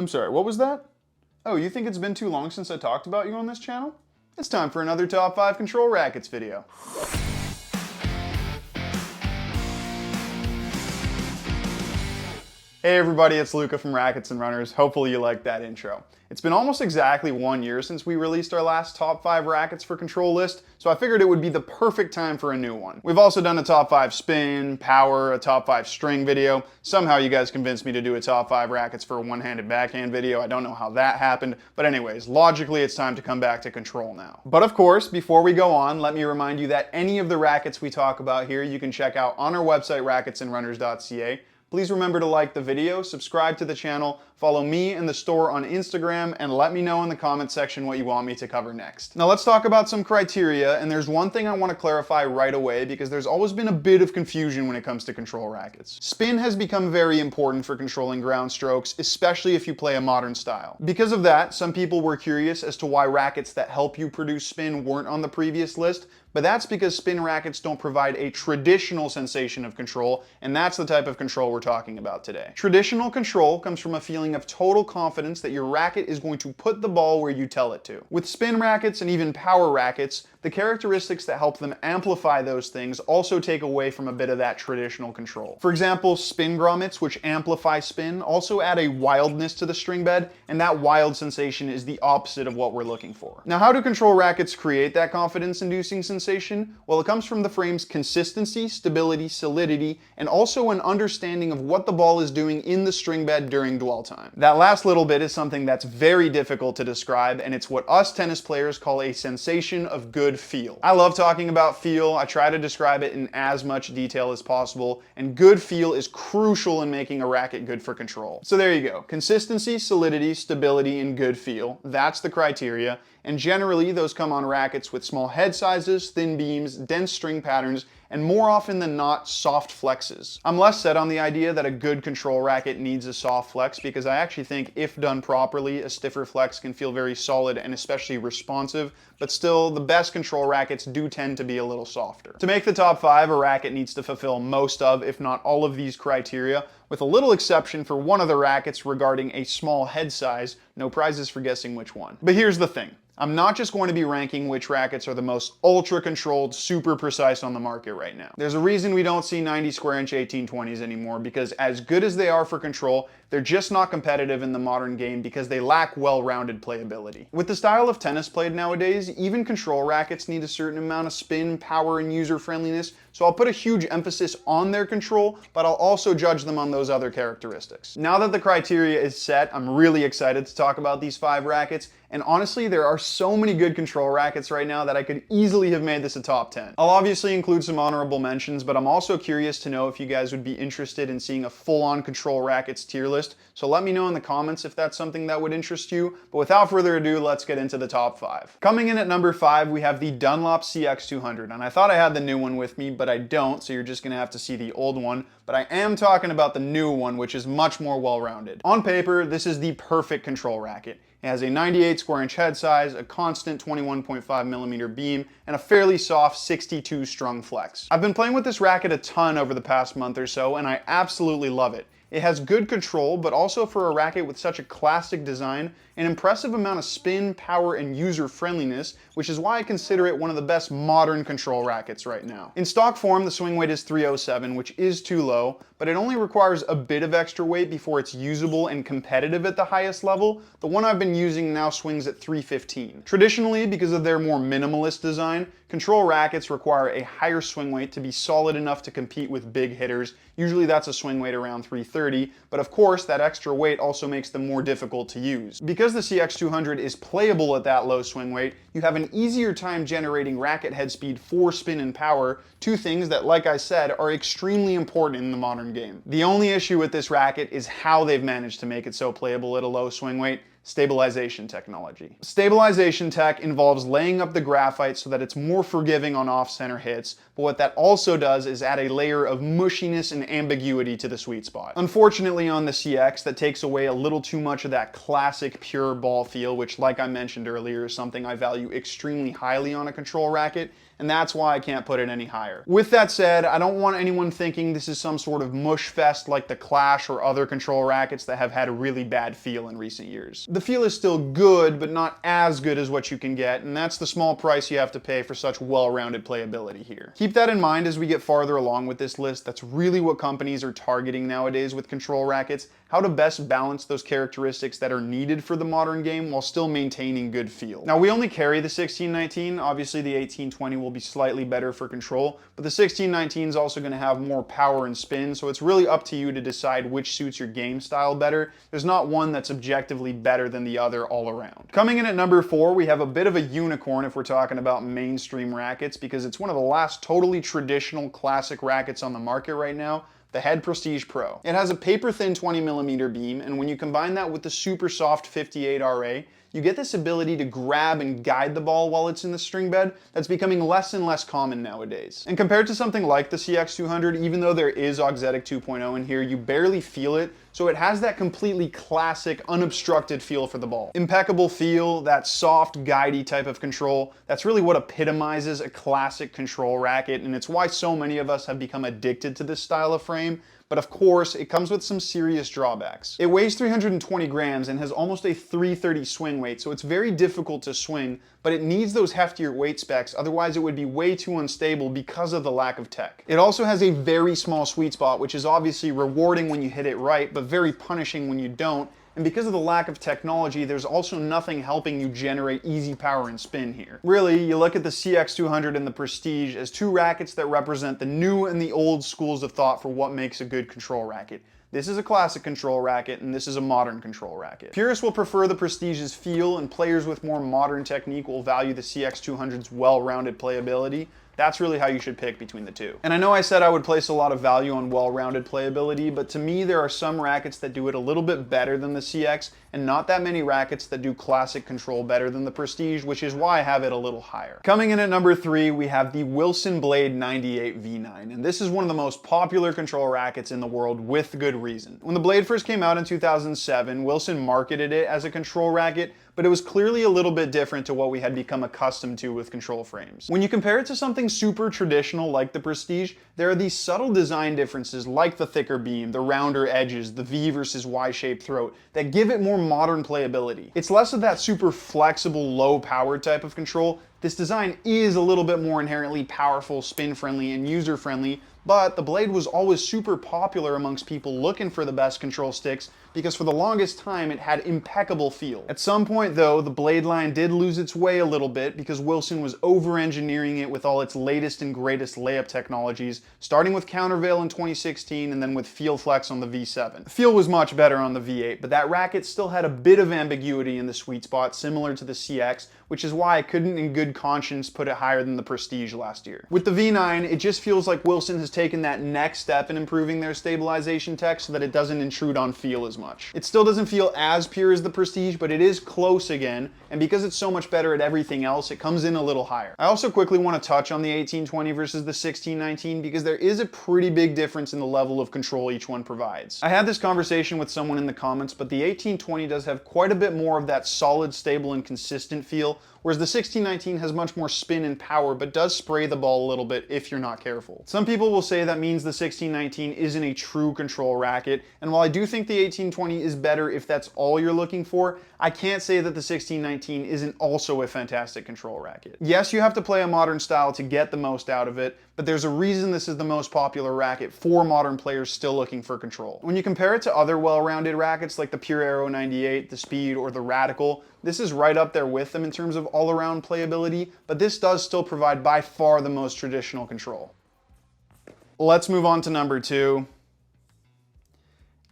I'm sorry, what was that? Oh, you think it's been too long since I talked about you on this channel? It's time for another Top 5 Control Rackets video. Hey everybody, it's Luca from Rackets Runners. Hopefully you liked that intro. It's been almost exactly 1 year since we released our last Top 5 Rackets for Control list, so I figured it would be the perfect time for a new one. We've also done a Top 5 spin, power, a Top 5 string video. Somehow you guys convinced me to do a Top 5 Rackets for a one-handed backhand video. I don't know how that happened, but anyways, logically it's time to come back to Control now. But of course, before we go on, let me remind you that any of the rackets we talk about here you can check out on our website, racketsandrunners.ca. Please remember to like the video, subscribe to the channel, follow me and the store on Instagram, and let me know in the comment section what you want me to cover next. Now let's talk about some criteria, and there's one thing I want to clarify right away because there's always been a bit of confusion when it comes to control rackets. Spin has become very important for controlling ground strokes, especially if you play a modern style. Because of that, some people were curious as to why rackets that help you produce spin weren't on the previous list, but that's because spin rackets don't provide a traditional sensation of control, and that's the type of control we're talking about today. Traditional control comes from a feeling of total confidence that your racket is going to put the ball where you tell it to. With spin rackets and even power rackets, the characteristics that help them amplify those things also take away from a bit of that traditional control. For example, spin grommets, which amplify spin, also add a wildness to the string bed, and that wild sensation is the opposite of what we're looking for. Now, how do control rackets create that confidence-inducing sensation? Well, it comes from the frame's consistency, stability, solidity, and also an understanding of what the ball is doing in the string bed during dwell time. That last little bit is something that's very difficult to describe, and it's what us tennis players call a sensation of good feel. I love talking about feel. I try to describe it in as much detail as possible, and good feel is crucial in making a racket good for control. So there you go. Consistency, solidity, stability, and good feel. That's the criteria, and generally those come on rackets with small head sizes, thin beams, dense string patterns, and more often than not, soft flexes. I'm less set on the idea that a good control racket needs a soft flex because I actually think if done properly, a stiffer flex can feel very solid and especially responsive, but still, the best control rackets do tend to be a little softer. To make the top 5, a racket needs to fulfill most of, if not all of these criteria, with a little exception for one of the rackets regarding a small head size. No prizes for guessing which one. But here's the thing. I'm not just going to be ranking which rackets are the most ultra-controlled, super precise on the market right now. There's a reason we don't see 90 square inch 1820s anymore, because as good as they are for control, they're just not competitive in the modern game because they lack well-rounded playability. With the style of tennis played nowadays, even control rackets need a certain amount of spin, power, and user-friendliness, so I'll put a huge emphasis on their control, but I'll also judge them on those other characteristics. Now that the criteria is set, I'm really excited to talk about these 5 rackets, and honestly, there are so many good control rackets right now that I could easily have made this a top 10. I'll obviously include some honorable mentions, but I'm also curious to know if you guys would be interested in seeing a full-on control rackets tier list, so let me know in the comments if that's something that would interest you. But without further ado, let's get into the top 5. Coming in at number 5, we have the Dunlop CX 200, and I thought I had the new one with me, but I don't, so you're just gonna have to see the old one. But I am talking about the new one, which is much more well-rounded. On paper, this is the perfect control racket. It has a 98 square inch head size, a constant 21.5 millimeter beam, and a fairly soft 62 strung flex. I've been playing with this racket a ton over the past month or so, and I absolutely love it. It has good control, but also for a racket with such a classic design, an impressive amount of spin, power, and user-friendliness, which is why I consider it one of the best modern control rackets right now. In stock form, the swing weight is 307, which is too low, but it only requires a bit of extra weight before it's usable and competitive at the highest level. The one I've been using now swings at 315. Traditionally, because of their more minimalist design, control rackets require a higher swing weight to be solid enough to compete with big hitters. Usually that's a swing weight around 330, but of course that extra weight also makes them more difficult to use. Because the CX200 is playable at that low swing weight, you have an easier time generating racket head speed for spin and power, two things that, like I said, are extremely important in the modern game. The only issue with this racket is how they've managed to make it so playable at a low swing weight. Stabilization technology. Stabilization tech involves laying up the graphite so that it's more forgiving on off-center hits, but what that also does is add a layer of mushiness and ambiguity to the sweet spot. Unfortunately on the CX, that takes away a little too much of that classic pure ball feel, which like I mentioned earlier is something I value extremely highly on a control racket, and that's why I can't put it any higher. With that said, I don't want anyone thinking this is some sort of mush fest like the Clash or other control rackets that have had a really bad feel in recent years. The feel is still good, but not as good as what you can get, and that's the small price you have to pay for such well-rounded playability here. Keep that in mind as we get farther along with this list. That's really what companies are targeting nowadays with control rackets, how to best balance those characteristics that are needed for the modern game while still maintaining good feel. Now we only carry the 1619, obviously the 1820 will be slightly better for control, but the 1619 is also going to have more power and spin, so it's really up to you to decide which suits your game style better. There's not one that's objectively better than the other all around. Coming in at number 4, we have a bit of a unicorn if we're talking about mainstream rackets, because it's one of the last totally traditional classic rackets on the market right now, the Head Prestige Pro. It has a paper-thin 20mm beam, and when you combine that with the super soft 58 RA, you get this ability to grab and guide the ball while it's in the string bed that's becoming less and less common nowadays. And compared to something like the CX200, even though there is Auxetic 2.0 in here, you barely feel it, so it has that completely classic, unobstructed feel for the ball. Impeccable feel, that soft, guidey type of control, that's really what epitomizes a classic control racket, and it's why so many of us have become addicted to this style of frame. But of course, it comes with some serious drawbacks. It weighs 320 grams and has almost a 330 swing weight, so it's very difficult to swing, but it needs those heftier weight specs, otherwise it would be way too unstable because of the lack of tech. It also has a very small sweet spot, which is obviously rewarding when you hit it right, but very punishing when you don't. And because of the lack of technology, there's also nothing helping you generate easy power and spin here. Really, you look at the CX200 and the Prestige as two rackets that represent the new and the old schools of thought for what makes a good control racket. This is a classic control racket, and this is a modern control racket. Purists will prefer the Prestige's feel, and players with more modern technique will value the CX200's well-rounded playability. That's really how you should pick between the two. And I know I said I would place a lot of value on well-rounded playability, but to me there are some rackets that do it a little bit better than the CX, and not that many rackets that do classic control better than the Prestige, which is why I have it a little higher. Coming in at number 3, we have the Wilson Blade 98 V9, and this is one of the most popular control rackets in the world with good reason. When the Blade first came out in 2007, Wilson marketed it as a control racket, but it was clearly a little bit different to what we had become accustomed to with control frames. When you compare it to something super traditional like the Prestige, there are these subtle design differences like the thicker beam, the rounder edges, the V versus Y-shaped throat, that give it more modern playability. It's less of that super flexible, low power type of control. This design is a little bit more inherently powerful, spin-friendly, and user-friendly, but the Blade was always super popular amongst people looking for the best control sticks because for the longest time it had impeccable feel. At some point though, the Blade line did lose its way a little bit because Wilson was over-engineering it with all its latest and greatest layup technologies, starting with Countervail in 2016 and then with Feel Flex on the V7. The feel was much better on the V8, but that racket still had a bit of ambiguity in the sweet spot similar to the CX, which is why I couldn't in good conscience put it higher than the Prestige last year. With the V9, it just feels like Wilson has taken that next step in improving their stabilization tech so that it doesn't intrude on feel as much. It still doesn't feel as pure as the Prestige, but it is close again, and because it's so much better at everything else, it comes in a little higher. I also quickly want to touch on the 1820 versus the 1619 because there is a pretty big difference in the level of control each one provides. I had this conversation with someone in the comments, but the 1820 does have quite a bit more of that solid, stable, and consistent feel, whereas the 1619 has much more spin and power, but does spray the ball a little bit if you're not careful. Some people will say that means the 1619 isn't a true control racket, and while I do think the 1820 is better if that's all you're looking for, I can't say that the 1619 isn't also a fantastic control racket. Yes, you have to play a modern style to get the most out of it, but there's a reason this is the most popular racket for modern players still looking for control. When you compare it to other well-rounded rackets like the Pure Aero 98, the Speed, or the Radical, this is right up there with them in terms of all-around playability, but this does still provide by far the most traditional control. Let's move on to number 2.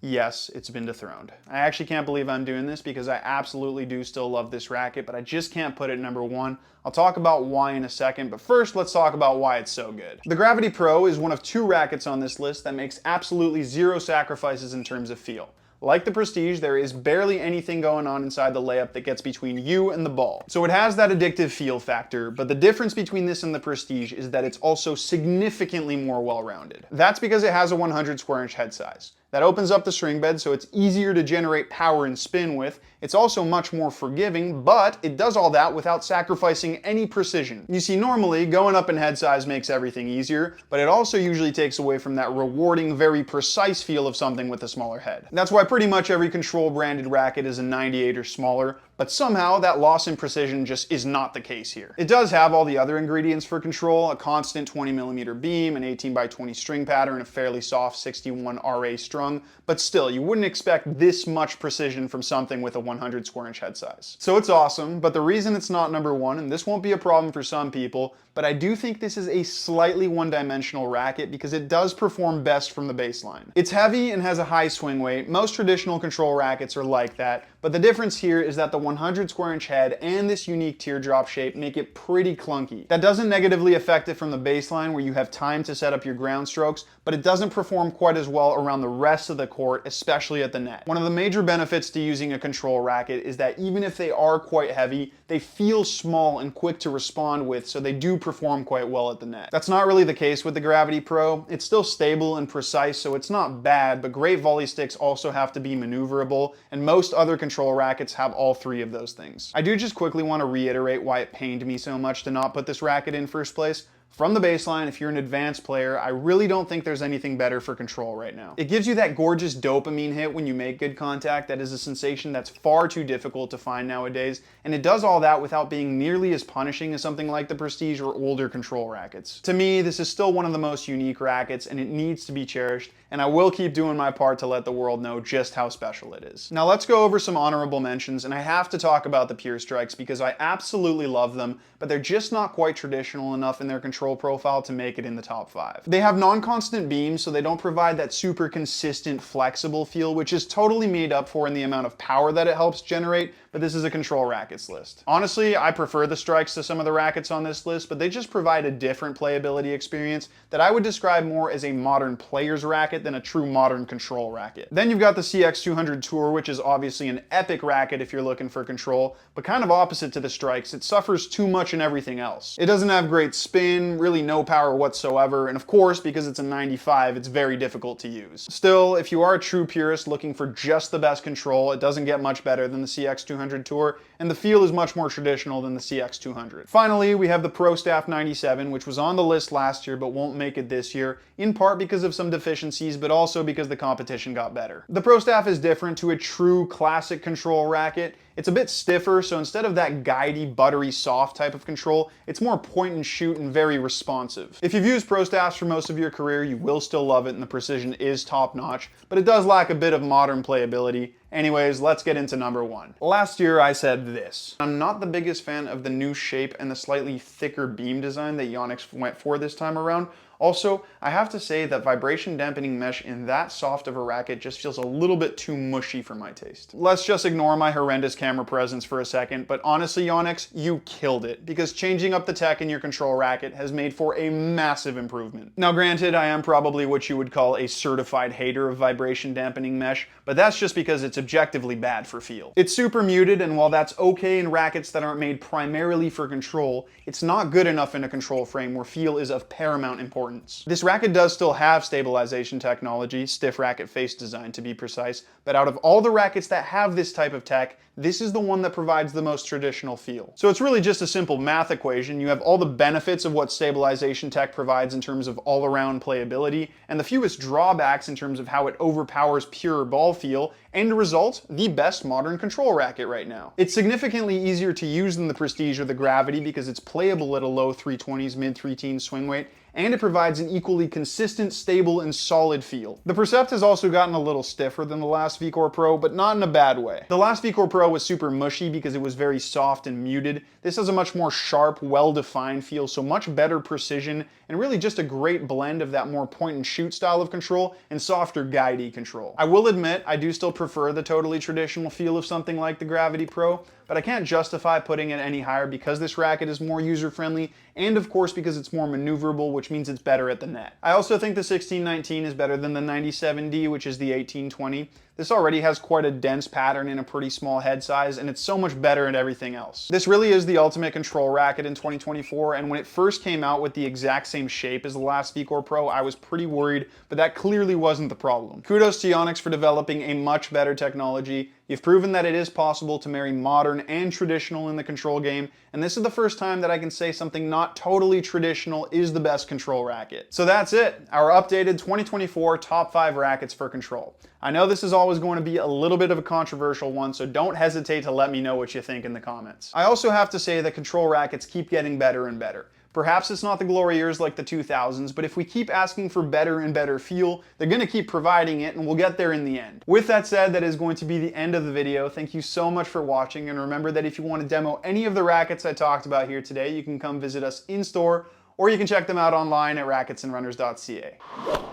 Yes, it's been dethroned. I actually can't believe I'm doing this because I absolutely do still love this racket, but I just can't put it number 1. I'll talk about why in a second, but first let's talk about why it's so good. The Gravity Pro is one of 2 rackets on this list that makes absolutely zero sacrifices in terms of feel. Like the Prestige, there is barely anything going on inside the layup that gets between you and the ball. So it has that addictive feel factor, but the difference between this and the Prestige is that it's also significantly more well-rounded. That's because it has a 100 square inch head size. That opens up the string bed so it's easier to generate power and spin with. It's also much more forgiving, but it does all that without sacrificing any precision. You see, normally going up in head size makes everything easier, but it also usually takes away from that rewarding, very precise feel of something with a smaller head. That's why pretty much every Control branded racket is a 98 or smaller, but somehow that loss in precision just is not the case here. It does have all the other ingredients for Control, a constant 20mm beam, an 18x20 string pattern, a fairly soft 61 RA strung, but still, you wouldn't expect this much precision from something with a 100 square inch head size. So it's awesome, but the reason it's not number one, and this won't be a problem for some people, but I do think this is a slightly one-dimensional racket because it does perform best from the baseline. It's heavy and has a high swing weight. Most traditional Control rackets are like that, but the difference here is that the 100 square inch head and this unique teardrop shape make it pretty clunky. That doesn't negatively affect it from the baseline where you have time to set up your ground strokes, but it doesn't perform quite as well around the rest of the court, especially at the net. One of the major benefits to using a Control racket is that even if they are quite heavy, they feel small and quick to respond with, so they do perform quite well at the net. That's not really the case with the Gravity Pro. It's still stable and precise, so it's not bad, but great volley sticks also have to be maneuverable, and most other Control rackets have all three of those things. I do just quickly want to reiterate why it pained me so much to not put this racket in first place. From the baseline, if you're an advanced player, I really don't think there's anything better for Control right now. It gives you that gorgeous dopamine hit when you make good contact that is a sensation that's far too difficult to find nowadays, and it does all that without being nearly as punishing as something like the Prestige or older Control rackets. To me, this is still one of the most unique rackets, and it needs to be cherished, and I will keep doing my part to let the world know just how special it is. Now let's go over some honorable mentions, and I have to talk about the Pure Strikes because I absolutely love them, but they're just not quite traditional enough in their Control profile to make it in the top 5. They have non-constant beams, so they don't provide that super consistent, flexible feel, which is totally made up for in the amount of power that it helps generate, but this is a Control rackets list. Honestly, I prefer the Strikes to some of the rackets on this list, but they just provide a different playability experience that I would describe more as a modern player's racket than a true modern Control racket. Then you've got the CX200 Tour, which is obviously an epic racket if you're looking for Control, but kind of opposite to the Strikes. It suffers too much in everything else. It doesn't have great spin, really no power whatsoever, and of course, because it's a 95, it's very difficult to use. Still, if you are a true purist looking for just the best Control, it doesn't get much better than the CX200 Tour, and the feel is much more traditional than the CX200. Finally, we have the Pro Staff 97, which was on the list last year but won't make it this year, in part because of some deficiencies, but also because the competition got better. The Pro Staff is different to a true classic Control racket. It's a bit stiffer, so instead of that guidey, buttery, soft type of Control, it's more point and shoot and very responsive. If you've used Pro Staffs for most of your career, you will still love it and the precision is top notch, but it does lack a bit of modern playability. Anyways, let's get into number 1. Last year I said this. I'm not the biggest fan of the new shape and the slightly thicker beam design that Yonex went for this time around. Also, I have to say that vibration dampening mesh in that soft of a racket just feels a little bit too mushy for my taste. Let's just ignore my horrendous camera presence for a second, but honestly, Yonex, you killed it, because changing up the tech in your Control racket has made for a massive improvement. Now granted, I am probably what you would call a certified hater of vibration dampening mesh, but that's just because it's objectively bad for feel. It's super muted, and while that's okay in rackets that aren't made primarily for Control, it's not good enough in a Control frame where feel is of paramount importance. This racket does still have stabilization technology, stiff racket face design to be precise, but out of all the rackets that have this type of tech, this is the one that provides the most traditional feel. So it's really just a simple math equation. You have all the benefits of what stabilization tech provides in terms of all-around playability, and the fewest drawbacks in terms of how it overpowers pure ball feel, and result, the best modern Control racket right now. It's significantly easier to use than the Prestige or the Gravity because it's playable at a low 320s, mid 3-teens swing weight, and it provides an equally consistent, stable, and solid feel. The Percept has also gotten a little stiffer than the last VCore Pro, but not in a bad way. The last VCore Pro was super mushy because it was very soft and muted. This has a much more sharp, well-defined feel, so much better precision, and really just a great blend of that more point-and-shoot style of Control and softer guidey Control. I will admit, I do still prefer the totally traditional feel of something like the Gravity Pro, but I can't justify putting it any higher because this racket is more user-friendly, and of course because it's more maneuverable, which means it's better at the net. I also think the 1619 is better than the 97D, which is the 1820. This already has quite a dense pattern in a pretty small head size, and it's so much better at everything else. This really is the ultimate control racket in 2024, and when it first came out with the exact same shape as the last VCore Pro, I was pretty worried, but that clearly wasn't the problem. Kudos to Yonex for developing a much better technology. You've proven that it is possible to marry modern and traditional in the control game, and this is the first time that I can say something not totally traditional is the best control racket. So that's it, our updated 2024 top 5 rackets for control. I know this is always going to be a little bit of a controversial one, so don't hesitate to let me know what you think in the comments. I also have to say that control rackets keep getting better and better. Perhaps it's not the glory years like the 2000s, but if we keep asking for better and better feel, they're going to keep providing it, and we'll get there in the end. With that said, that is going to be the end of the video. Thank you so much for watching, and remember that if you want to demo any of the rackets I talked about here today, you can come visit us in store, or you can check them out online at racketsandrunners.ca.